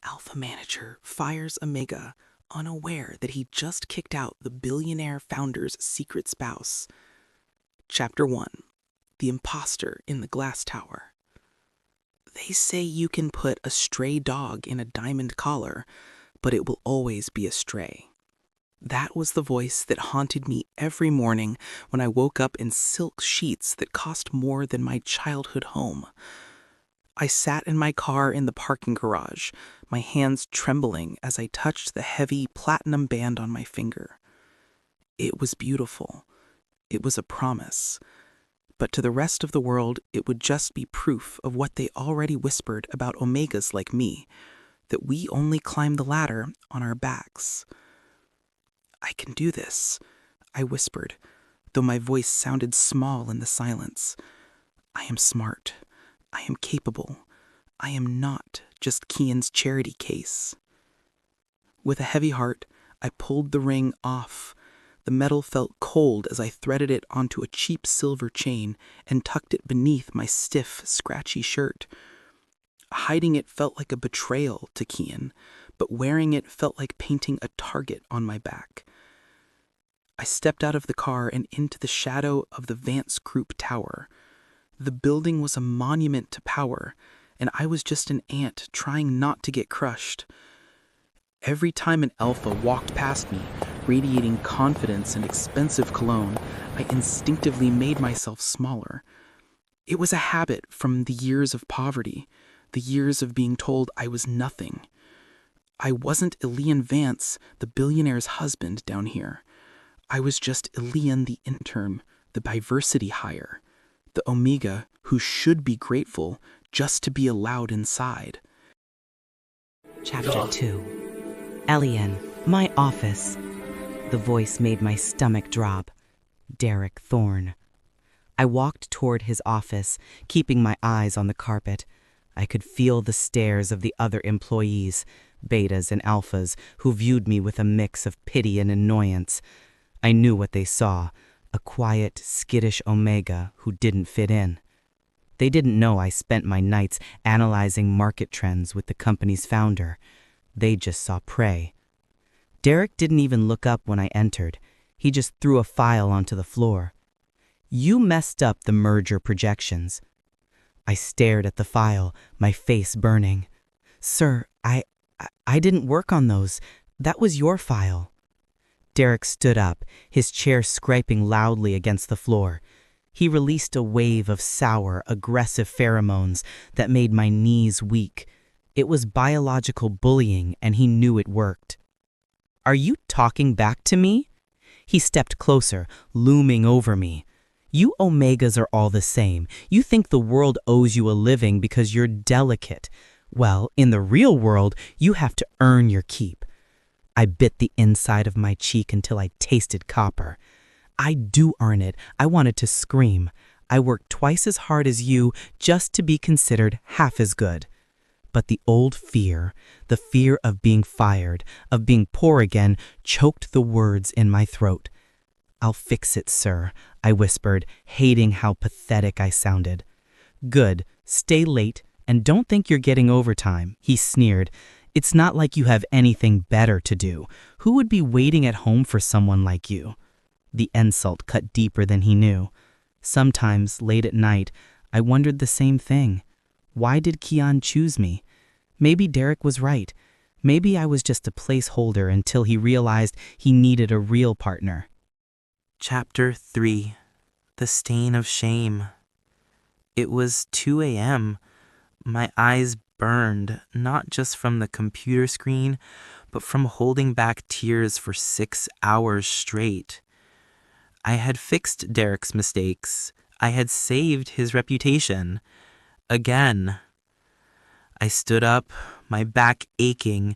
Alpha manager fires Omega, unaware that he just kicked out the billionaire founder's secret spouse. Chapter 1. The Imposter in the Glass Tower. They say you can put a stray dog in a diamond collar, but it will always be a stray. That was the voice that haunted me every morning when I woke up in silk sheets that cost more than my childhood home. I sat in my car in the parking garage, my hands trembling as I touched the heavy platinum band on my finger. It was beautiful. It was a promise. But to the rest of the world, it would just be proof of what they already whispered about Omegas like me, that we only climb the ladder on our backs. I can do this, I whispered, though my voice sounded small in the silence. I am smart. I am capable. I am not just Kian's charity case. With a heavy heart, I pulled the ring off. The metal felt cold as I threaded it onto a cheap silver chain and tucked it beneath my stiff, scratchy shirt. Hiding it felt like a betrayal to Kian, but wearing it felt like painting a target on my back. I stepped out of the car and into the shadow of the Vance Group Tower. The building was a monument to power, and I was just an ant trying not to get crushed. Every time an alpha walked past me, radiating confidence and expensive cologne, I instinctively made myself smaller. It was a habit from the years of poverty, the years of being told I was nothing. I wasn't Elian Vance, the billionaire's husband down here. I was just Elian the intern, the diversity hire, the Omega who should be grateful just to be allowed inside. Chapter 2. Elian, my office. The voice made my stomach drop. Derek Thorne. I walked toward his office, keeping my eyes on the carpet. I could feel the stares of the other employees, betas and alphas, who viewed me with a mix of pity and annoyance. I knew what they saw, a quiet, skittish Omega who didn't fit in. They didn't know I spent my nights analyzing market trends with the company's founder. They just saw prey. Derek didn't even look up when I entered. He just threw a file onto the floor. You messed up the merger projections. I stared at the file, my face burning. Sir, I didn't work on those. That was your file. Derek stood up, his chair scraping loudly against the floor. He released a wave of sour, aggressive pheromones that made my knees weak. It was biological bullying, and he knew it worked. Are you talking back to me? He stepped closer, looming over me. You Omegas are all the same. You think the world owes you a living because you're delicate. Well, in the real world, you have to earn your keep. I bit the inside of my cheek until I tasted copper. I do earn it. I wanted to scream. I worked twice as hard as you just to be considered half as good. But the old fear, the fear of being fired, of being poor again, choked the words in my throat. I'll fix it, sir, I whispered, hating how pathetic I sounded. Good. Stay late, and don't think you're getting overtime, he sneered. It's not like you have anything better to do. Who would be waiting at home for someone like you? The insult cut deeper than he knew. Sometimes, late at night, I wondered the same thing. Why did Kian choose me? Maybe Derek was right. Maybe I was just a placeholder until he realized he needed a real partner. Chapter 3. The Stain of Shame. It was 2 a.m. My eyes burned, not just from the computer screen, but from holding back tears for 6 hours straight. I had fixed Derek's mistakes. I had saved his reputation. Again. I stood up, my back aching,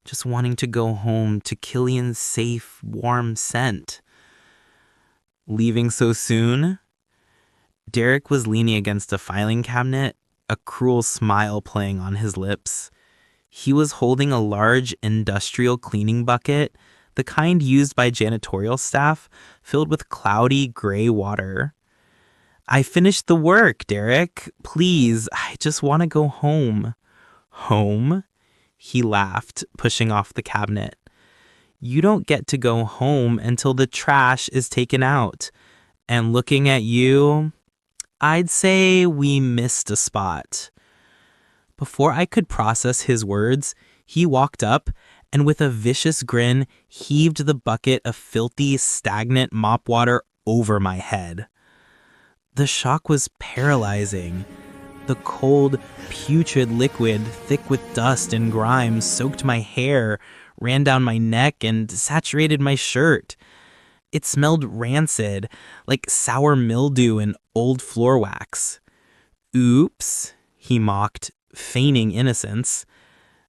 just wanting to go home to Killian's safe, warm scent. Leaving so soon? Derek was leaning against a filing cabinet, a cruel smile playing on his lips. He was holding a large industrial cleaning bucket, the kind used by janitorial staff, filled with cloudy gray water. I finished the work, Derek. Please, I just want to go home. Home? He laughed, pushing off the cabinet. You don't get to go home until the trash is taken out. And looking at you, I'd say we missed a spot. Before I could process his words, he walked up and with a vicious grin heaved the bucket of filthy, stagnant mop water over my head. The shock was paralyzing. The cold, putrid liquid, thick with dust and grime, soaked my hair, ran down my neck, and saturated my shirt. It smelled rancid, like sour mildew and old floor wax. Oops, he mocked, feigning innocence.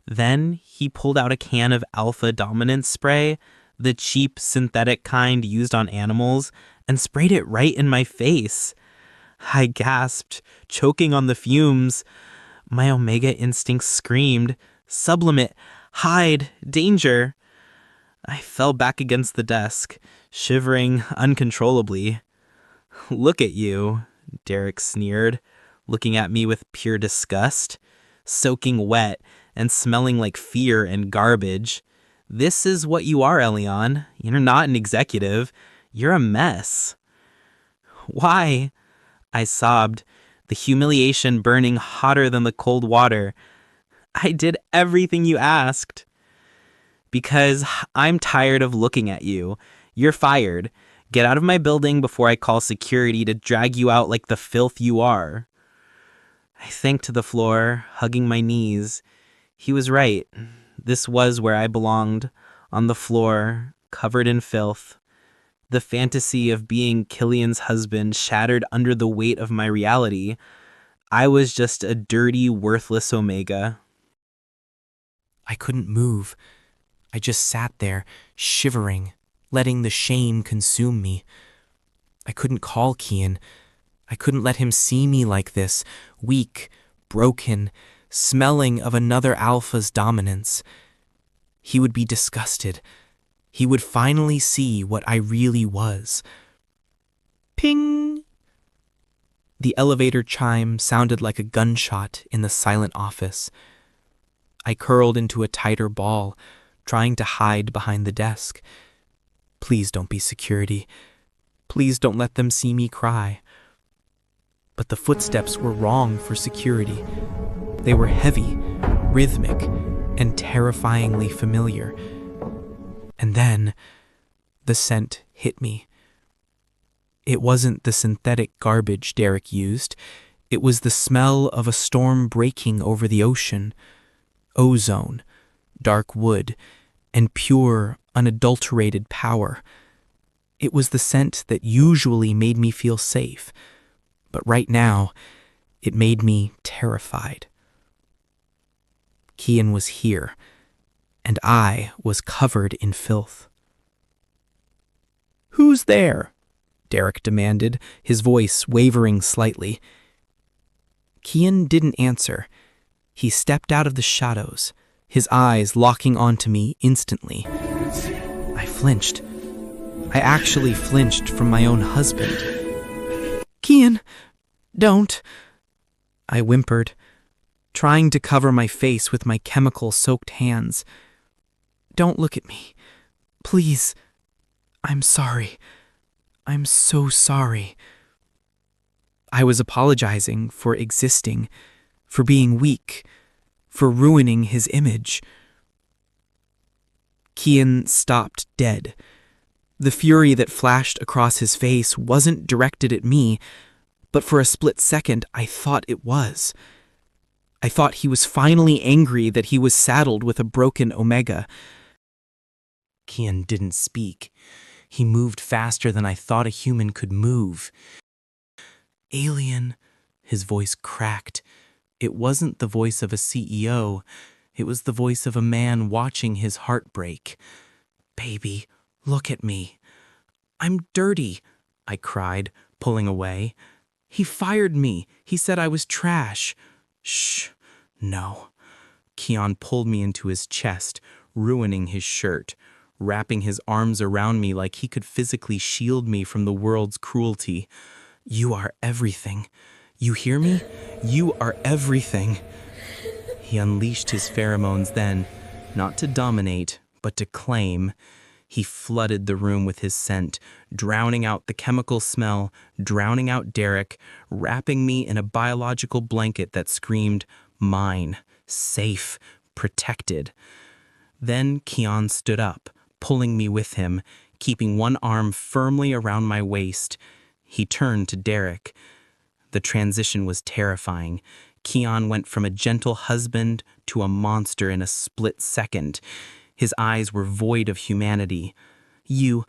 Then he pulled out a can of alpha dominance spray, the cheap synthetic kind used on animals, and sprayed it right in my face. I gasped, choking on the fumes. My Omega instinct screamed, "Sublimate! Hide! Danger!" I fell back against the desk, shivering uncontrollably. "Look at you," Derek sneered, looking at me with pure disgust. "Soaking wet and smelling like fear and garbage. This is what you are, Elian. You're not an executive. You're a mess." "Why?" I sobbed, the humiliation burning hotter than the cold water. "I did everything you asked." "Because I'm tired of looking at you. You're fired. Get out of my building before I call security to drag you out like the filth you are." I sank to the floor, hugging my knees. He was right. This was where I belonged, on the floor, covered in filth. The fantasy of being Killian's husband shattered under the weight of my reality. I was just a dirty, worthless Omega. I couldn't move. I just sat there, shivering, letting the shame consume me. I couldn't call Kian. I couldn't let him see me like this, weak, broken, smelling of another alpha's dominance. He would be disgusted. He would finally see what I really was. Ping! The elevator chime sounded like a gunshot in the silent office. I curled into a tighter ball, trying to hide behind the desk. Please don't be security. Please don't let them see me cry. But the footsteps were wrong for security. They were heavy, rhythmic, and terrifyingly familiar. And then, the scent hit me. It wasn't the synthetic garbage Derek used. It was the smell of a storm breaking over the ocean. Ozone, dark wood, and pure, unadulterated power. It was the scent that usually made me feel safe, but right now, it made me terrified. Kian was here, and I was covered in filth. "Who's there?" Derek demanded, his voice wavering slightly. Kian didn't answer. He stepped out of the shadows, his eyes locking onto me instantly. I flinched. I actually flinched from my own husband. "Kian, don't," I whimpered, trying to cover my face with my chemical-soaked hands. "Don't look at me. Please. I'm sorry. I'm so sorry." I was apologizing for existing, for being weak, for ruining his image. Kian stopped dead. The fury that flashed across his face wasn't directed at me, but for a split second I thought it was. I thought he was finally angry that he was saddled with a broken Omega. Kian didn't speak. He moved faster than I thought a human could move. "Alien," his voice cracked. It wasn't the voice of a CEO. It was the voice of a man watching his heart break. "Baby, look at me." "I'm dirty," I cried, pulling away. "He fired me. He said I was trash." "Shh, no." Kian pulled me into his chest, ruining his shirt, wrapping his arms around me like he could physically shield me from the world's cruelty. "You are everything. You hear me? You are everything." He unleashed his pheromones then, not to dominate, but to claim. He flooded the room with his scent, drowning out the chemical smell, drowning out Derek, wrapping me in a biological blanket that screamed, mine, safe, protected. Then Keon stood up, pulling me with him, keeping one arm firmly around my waist. He turned to Derek. The transition was terrifying. Keon went from a gentle husband to a monster in a split second. His eyes were void of humanity. "You,"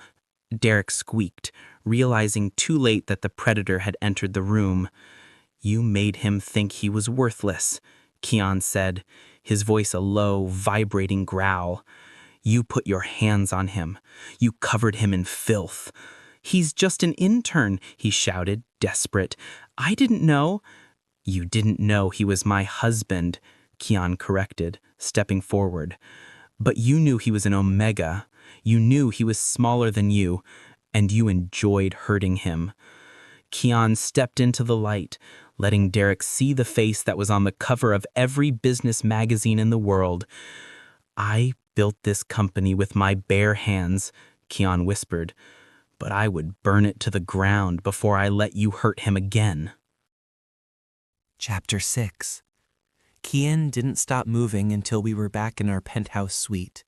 Derek squeaked, realizing too late that the predator had entered the room. "You made him think he was worthless," Keon said, his voice a low, vibrating growl. "You put your hands on him. You covered him in filth." "He's just an intern," he shouted, desperate. "I didn't know." "You didn't know he was my husband," Keon corrected, stepping forward. "But you knew he was an Omega. You knew he was smaller than you, and you enjoyed hurting him." Keon stepped into the light, letting Derek see the face that was on the cover of every business magazine in the world. "I built this company with my bare hands," Keon whispered, "but I would burn it to the ground before I let you hurt him again." Chapter 6. Keon didn't stop moving until we were back in our penthouse suite.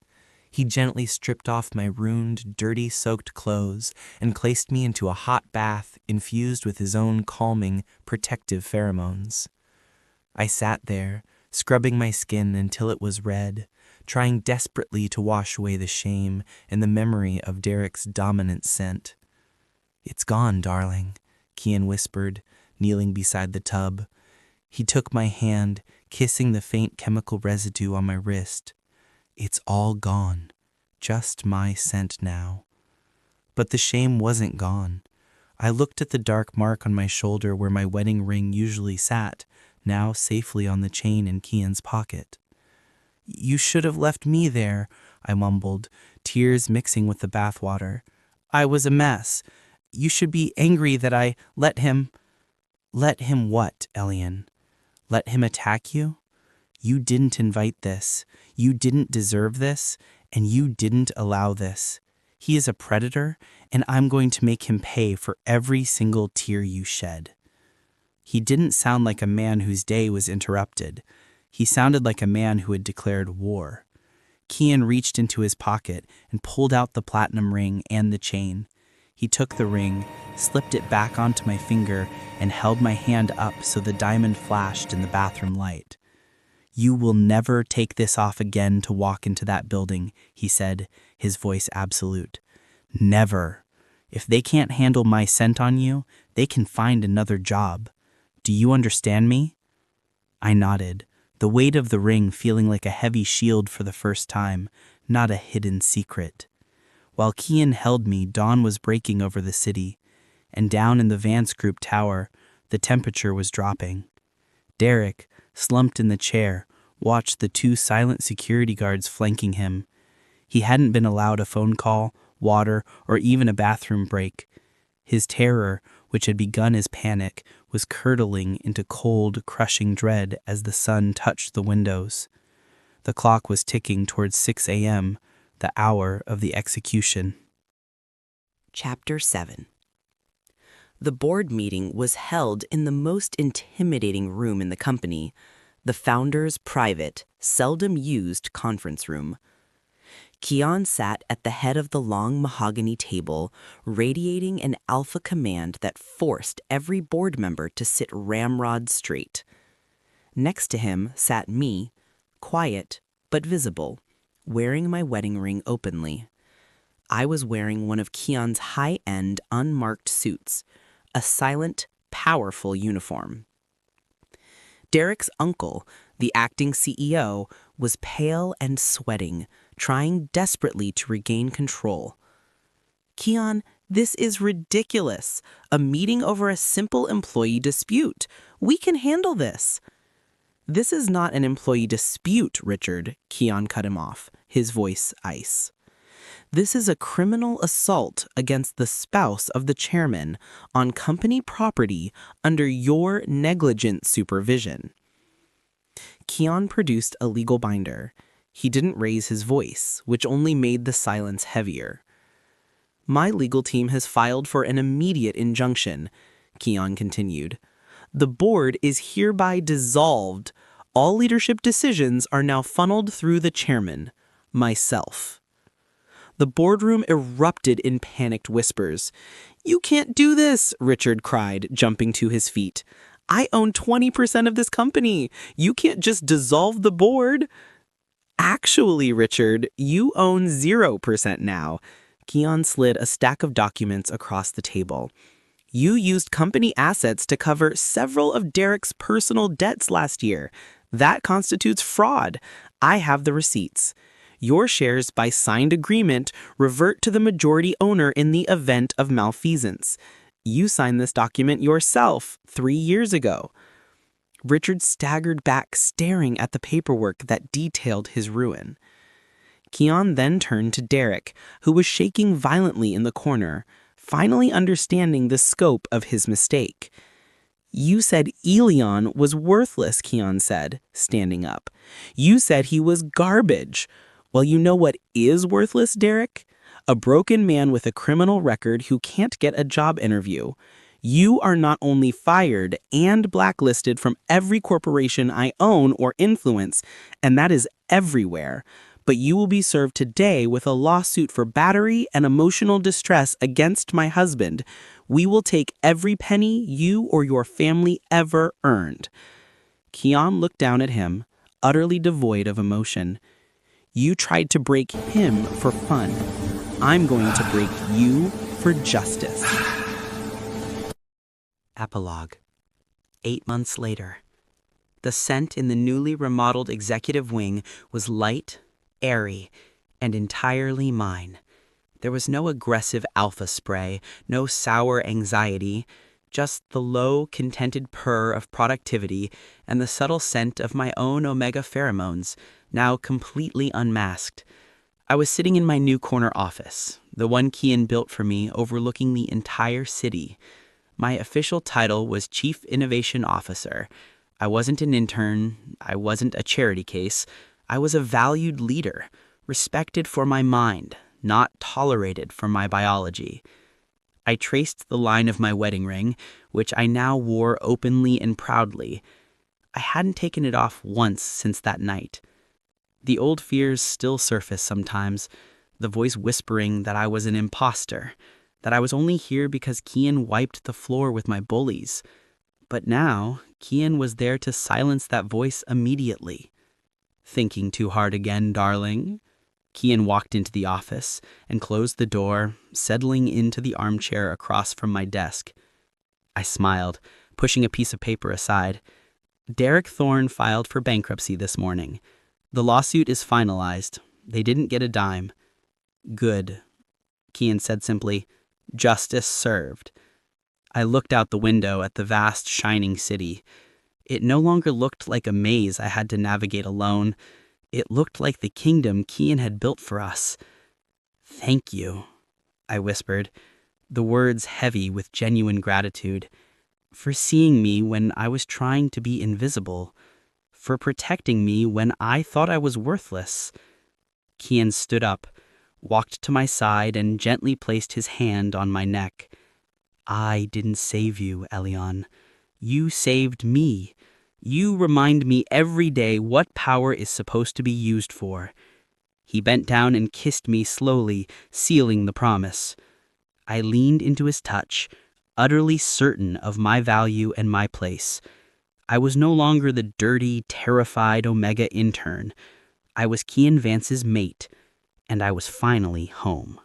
He gently stripped off my ruined, dirty, soaked clothes and placed me into a hot bath infused with his own calming, protective pheromones. I sat there, scrubbing my skin until it was red, trying desperately to wash away the shame and the memory of Derek's dominant scent. "It's gone, darling," Keon whispered, kneeling beside the tub. He took my hand, kissing the faint chemical residue on my wrist. "It's all gone. Just my scent now." But the shame wasn't gone. I looked at the dark mark on my shoulder where my wedding ring usually sat, now safely on the chain in Keon's pocket. "You should have left me there," I mumbled, tears mixing with the bathwater. "I was a mess. You should be angry that I let him—" "Let him what, Elian? Let him attack you? You didn't invite this. You didn't deserve this, and you didn't allow this. He is a predator, and I'm going to make him pay for every single tear you shed." He didn't sound like a man whose day was interrupted. He sounded like a man who had declared war. Keon reached into his pocket and pulled out the platinum ring and the chain. He took the ring, slipped it back onto my finger, and held my hand up so the diamond flashed in the bathroom light. "You will never take this off again to walk into that building," he said, his voice absolute. "Never. If they can't handle my scent on you, they can find another job. Do you understand me?" I nodded, the weight of the ring feeling like a heavy shield for the first time, not a hidden secret. While Keon held me, dawn was breaking over the city, and down in the Vance Group tower, the temperature was dropping. Derek, slumped in the chair, watched the two silent security guards flanking him. He hadn't been allowed a phone call, water, or even a bathroom break. His terror, which had begun as panic, was curdling into cold, crushing dread as the sun touched the windows. The clock was ticking towards 6 a.m., the hour of the execution. Chapter 7. The board meeting was held in the most intimidating room in the company, the founder's private, seldom used conference room. Keon sat at the head of the long mahogany table, radiating an alpha command that forced every board member to sit ramrod straight. Next to him sat me, quiet but visible, wearing my wedding ring openly. I was wearing one of Keon's high-end, unmarked suits, a silent, powerful uniform. Derek's uncle, the acting CEO, was pale and sweating, trying desperately to regain control. "Keon, this is ridiculous. A meeting over a simple employee dispute. We can handle this." "This is not an employee dispute, Richard," Keon cut him off, his voice ice. "This is a criminal assault against the spouse of the chairman on company property under your negligent supervision." Keon produced a legal binder. He didn't raise his voice, which only made the silence heavier. My legal team has filed for an immediate injunction, Keon continued. The board is hereby dissolved. All leadership decisions are now funneled through the chairman, myself. The boardroom erupted in panicked whispers. "You can't do this," Richard cried, jumping to his feet. "I own 20% of this company. You can't just dissolve the board." "Actually, Richard, you own 0% now." Keon slid a stack of documents across the table. "You used company assets to cover several of Derek's personal debts last year. That constitutes fraud. I have the receipts. Your shares, by signed agreement, revert to the majority owner in the event of malfeasance. You signed this document yourself 3 years ago." Richard staggered back, staring at the paperwork that detailed his ruin. Keon then turned to Derek, who was shaking violently in the corner, finally understanding the scope of his mistake. "You said Elian was worthless," Keon said, standing up. "You said he was garbage. Well, you know what is worthless, Derek? A broken man with a criminal record who can't get a job interview. You are not only fired and blacklisted from every corporation I own or influence, and that is everywhere, but you will be served today with a lawsuit for battery and emotional distress against my husband. We will take every penny you or your family ever earned." Keon looked down at him, utterly devoid of emotion. "You tried to break him for fun. I'm going to break you for justice." Epilogue. 8 months later. The scent in the newly remodeled executive wing was light, airy, and entirely mine. There was no aggressive alpha spray, no sour anxiety, just the low, contented purr of productivity and the subtle scent of my own Omega pheromones, now completely unmasked. I was sitting in my new corner office, the one Keon built for me overlooking the entire city. My official title was Chief Innovation Officer. I wasn't an intern. I wasn't a charity case. I was a valued leader, respected for my mind, not tolerated for my biology. I traced the line of my wedding ring, which I now wore openly and proudly. I hadn't taken it off once since that night. The old fears still surface sometimes, the voice whispering that I was an imposter, that I was only here because Keon wiped the floor with my bullies. But now, Keon was there to silence that voice immediately. "Thinking too hard again, darling?" Keon walked into the office and closed the door, settling into the armchair across from my desk. I smiled, pushing a piece of paper aside. "Derek Thorne filed for bankruptcy this morning. The lawsuit is finalized. They didn't get a dime." "Good," Keon said simply. "Justice served." I looked out the window at the vast, shining city. It no longer looked like a maze I had to navigate alone. It looked like the kingdom Keon had built for us. "Thank you," I whispered, the words heavy with genuine gratitude, "for seeing me when I was trying to be invisible, for protecting me when I thought I was worthless." Keon stood up, walked to my side, and gently placed his hand on my neck. "I didn't save you, Elian. You saved me. You remind me every day what power is supposed to be used for." He bent down and kissed me slowly, sealing the promise. I leaned into his touch, utterly certain of my value and my place. I was no longer the dirty, terrified Omega intern. I was Keon Vance's mate, and I was finally home.